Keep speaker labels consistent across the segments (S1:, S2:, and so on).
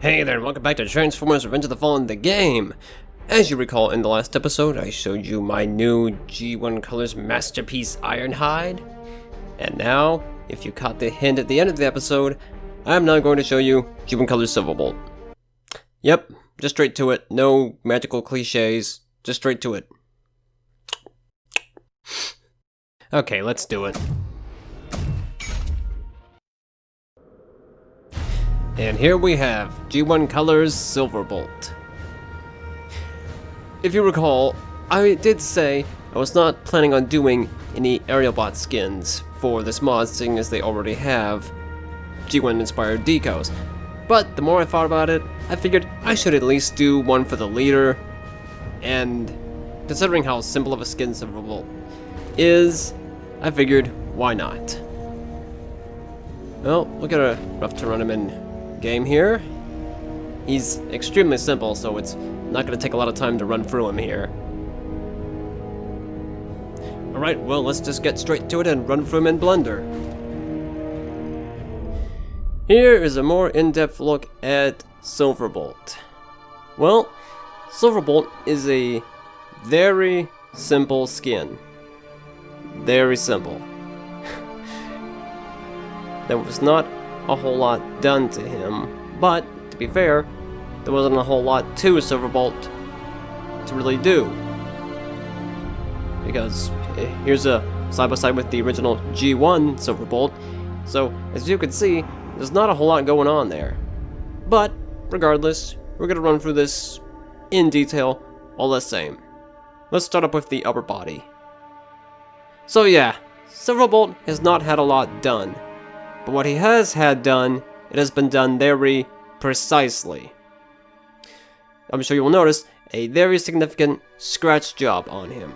S1: Hey there, and welcome back to Transformers Revenge of the Fallen, the game! As you recall, in the last episode, I showed you my new G1 Colors masterpiece Ironhide. And now, if you caught the hint at the end of the episode, I'm now going to show you G1 Colors Silverbolt. Yep, just straight to it, no magical cliches, just straight to it. Okay, let's do it. And here we have G1 Colors Silverbolt. If you recall, I did say I was not planning on doing any Aerialbot skins for this mod, seeing as they already have G1 inspired decos. But the more I thought about it, I figured I should at least do one for the leader, and considering how simple of a skin Silverbolt is, I figured, why not? Well, we'll get a rough to run him in game here. He's extremely simple, so it's not going to take a lot of time to run through him here. Alright, well, let's just get straight to it and run through him in Blender. Here is a more in-depth look at Silverbolt. Well, Silverbolt is a very simple skin. Very simple. There was not a whole lot done to him, but to be fair, there wasn't a whole lot to Silverbolt to really do. Because here's a side by side with the original G1 Silverbolt, so as you can see, there's not a whole lot going on there. But regardless, we're gonna run through this in detail all the same. Let's start up with the upper body. So yeah, Silverbolt has not had a lot done. But what he has had done, it has been done very precisely. I'm sure you will notice a very significant scratch job on him.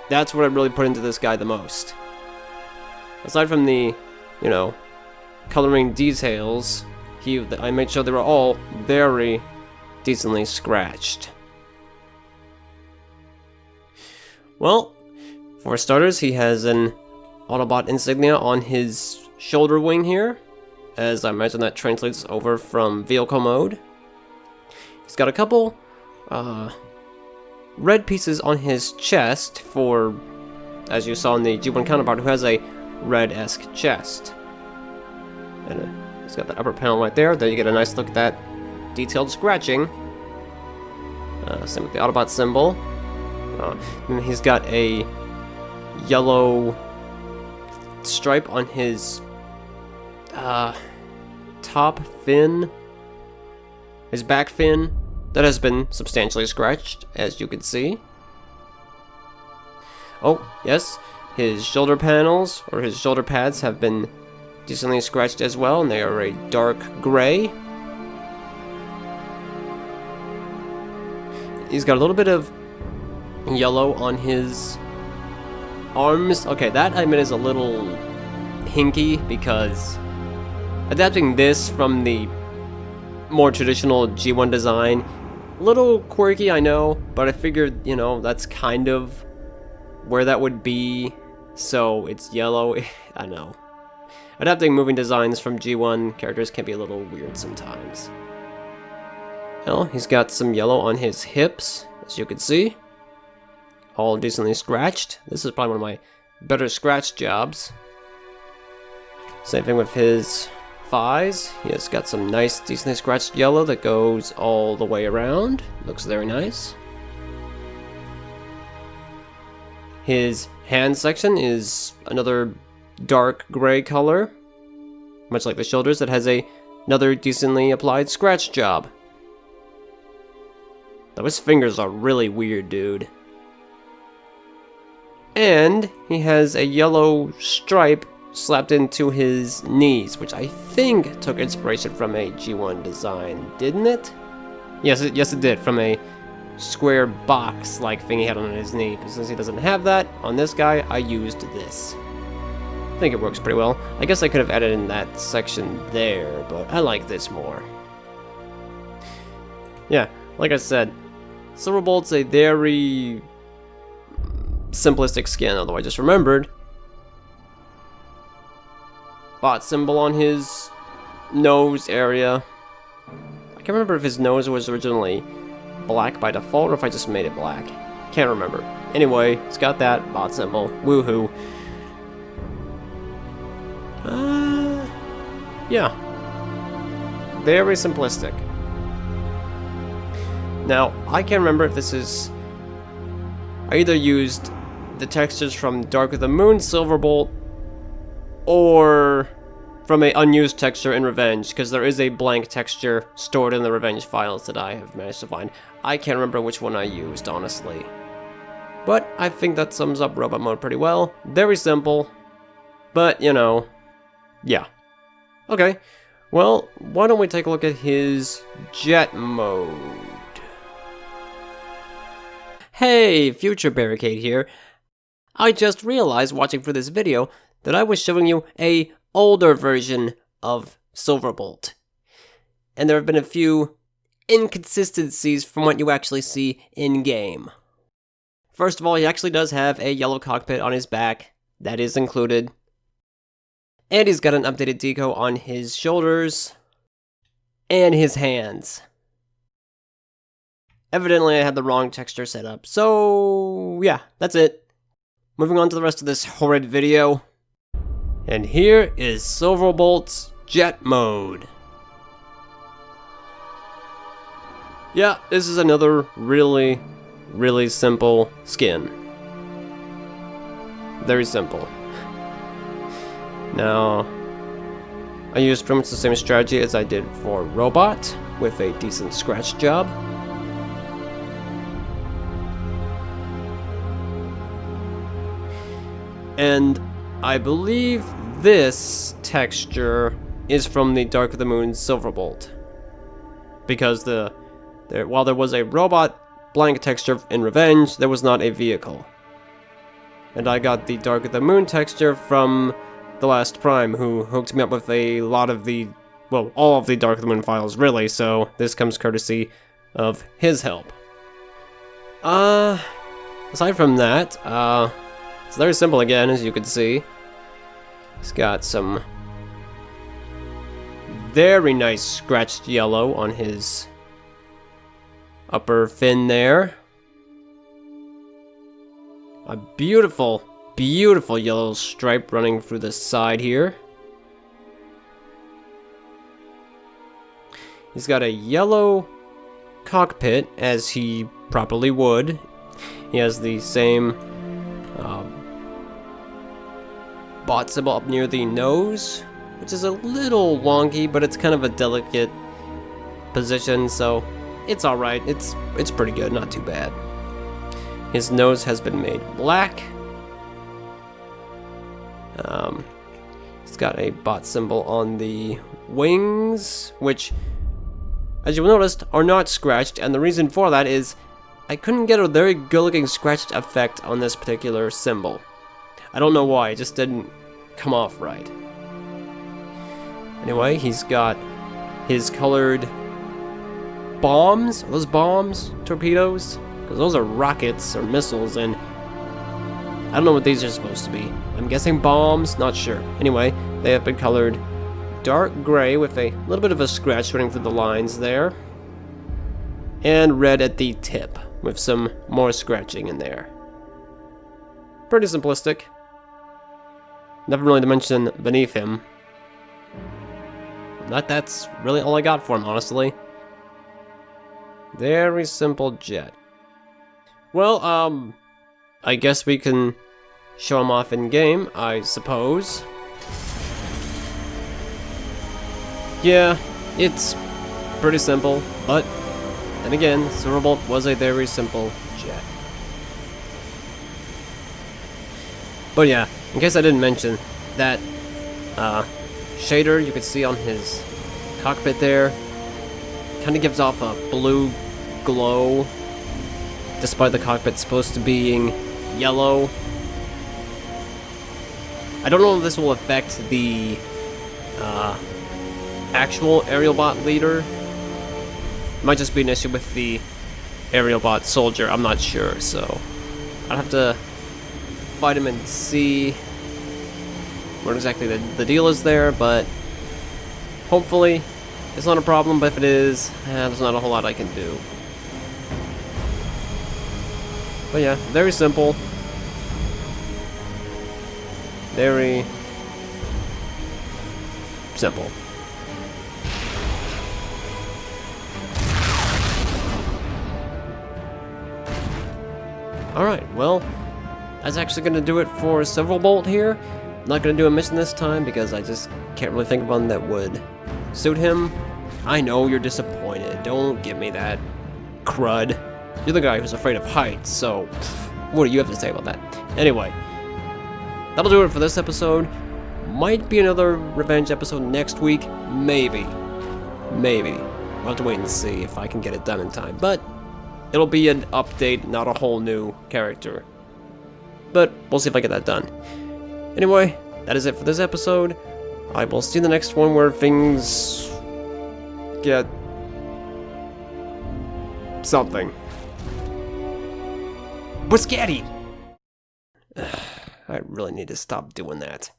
S1: That's what I really put into this guy the most. Aside from the, coloring details, I made sure they were all very decently scratched. Well, for starters, he has an Autobot insignia on his shoulder wing here, as I imagine that translates over from vehicle mode. He's got a couple red pieces on his chest for, as you saw in the G1 counterpart, who has a red-esque chest. And he's got the upper panel right there. There you get a nice look at that detailed scratching. Same with the Autobot symbol. And he's got a yellow stripe on his top fin, his back fin, that has been substantially scratched, as you can see. Oh, yes, his shoulder panels, or his shoulder pads, have been decently scratched as well, and they are a dark gray. He's got a little bit of yellow on his arms. Okay, that I admit is a little hinky, because adapting this from the more traditional G1 design, a little quirky, I know, but I figured, that's kind of where that would be, so it's yellow. I know. Adapting moving designs from G1 characters can be a little weird sometimes. Well, he's got some yellow on his hips, as you can see. All decently scratched. This is probably one of my better scratch jobs. Same thing with his thighs. He has got some nice, decently scratched yellow that goes all the way around. Looks very nice. His hand section is another dark gray color, much like the shoulders, that has another decently applied scratch job. Though his fingers are really weird, dude. And he has a yellow stripe slapped into his knees, which I think took inspiration from a G1 design, didn't it? Yes, it did, from a square box-like thing he had on his knee. But since he doesn't have that on this guy, I used this. I think it works pretty well. I guess I could have added in that section there, but I like this more. Yeah, like I said, Silverbolt's a very simplistic skin, although I just remembered. Bot symbol on his nose area. can't remember if his nose was originally black by default or if I just made it black. Can't remember. Anyway, it's got that bot symbol. Woohoo. Yeah. Very simplistic. Now, I can't remember if this is... I either used the textures from Dark of the Moon Silverbolt or from an unused texture in Revenge, because there is a blank texture stored in the Revenge files that I have managed to find. I can't remember which one I used, honestly. But I think that sums up robot mode pretty well. Very simple, but, you know, yeah. Okay, well, why don't we take a look at his jet mode. Hey, Future Barricade here. I just realized watching for this video that I was showing you a older version of Silverbolt. And there have been a few inconsistencies from what you actually see in-game. First of all, he actually does have a yellow cockpit on his back. That is included. And he's got an updated deco on his shoulders and his hands. Evidently, I had the wrong texture set up. So, yeah, that's it. Moving on to the rest of this horrid video. And here is Silverbolt's jet mode. Yeah, this is another really simple skin. Very simple. Now, I used pretty much the same strategy as I did for Robot, with a decent scratch job. And I believe this texture is from the Dark of the Moon Silverbolt. Because while there was a robot blank texture in Revenge, there was not a vehicle. And I got the Dark of the Moon texture from The Last Prime, who hooked me up with a lot of the, well, all of the Dark of the Moon files, really, so this comes courtesy of his help. Aside from that, it's very simple again, as you can see. He's got some very nice scratched yellow on his upper fin there. A beautiful yellow stripe running through the side here. He's got a yellow cockpit, as he properly would. He has the same bot symbol up near the nose, which is a little wonky, but it's kind of a delicate position, so it's alright. It's pretty good, not too bad. His nose has been made black. He's got a bot symbol on the wings, which, as you will notice, are not scratched, and the reason for that is I couldn't get a very good-looking scratched effect on this particular symbol. I don't know why, it just didn't come off right. Anyway, he's got his colored bombs. Are those bombs? Torpedoes? Because those are rockets or missiles, and I don't know what these are supposed to be. I'm guessing bombs, not sure. Anyway, they have been colored dark gray with a little bit of a scratch running through the lines there. And red at the tip, with some more scratching in there. Pretty simplistic. Nothing really to mention beneath him. That's really all I got for him, honestly. Very simple jet. Well, I guess we can show him off in game, I suppose. Yeah, it's pretty simple, but then again, Silverbolt was a very simple jet. But yeah, in case I didn't mention, that shader you can see on his cockpit there kind of gives off a blue glow, despite the cockpit supposed to being yellow. I don't know if this will affect the actual Aerialbot Leader. It might just be an issue with the Aerialbot Soldier, I'm not sure, so I'll have to fight him and see what exactly the deal is there, but hopefully It's not a problem, but if it is, there's not a whole lot I can do. But yeah, very simple. Very simple. Alright, well, that's actually going to do it for Silverbolt here. I'm not going to do a mission this time because I just can't really think of one that would suit him. I know you're disappointed. Don't give me that crud. You're the guy who's afraid of heights, so what do you have to say about that? Anyway, that'll do it for this episode. Might be another revenge episode next week. Maybe. Maybe. We'll have to wait and see if I can get it done in time. But it'll be an update, not a whole new character. But we'll see if I get that done. Anyway, that is it for this episode. I will see you in the next one where things get something. Biscotti! I really need to stop doing that.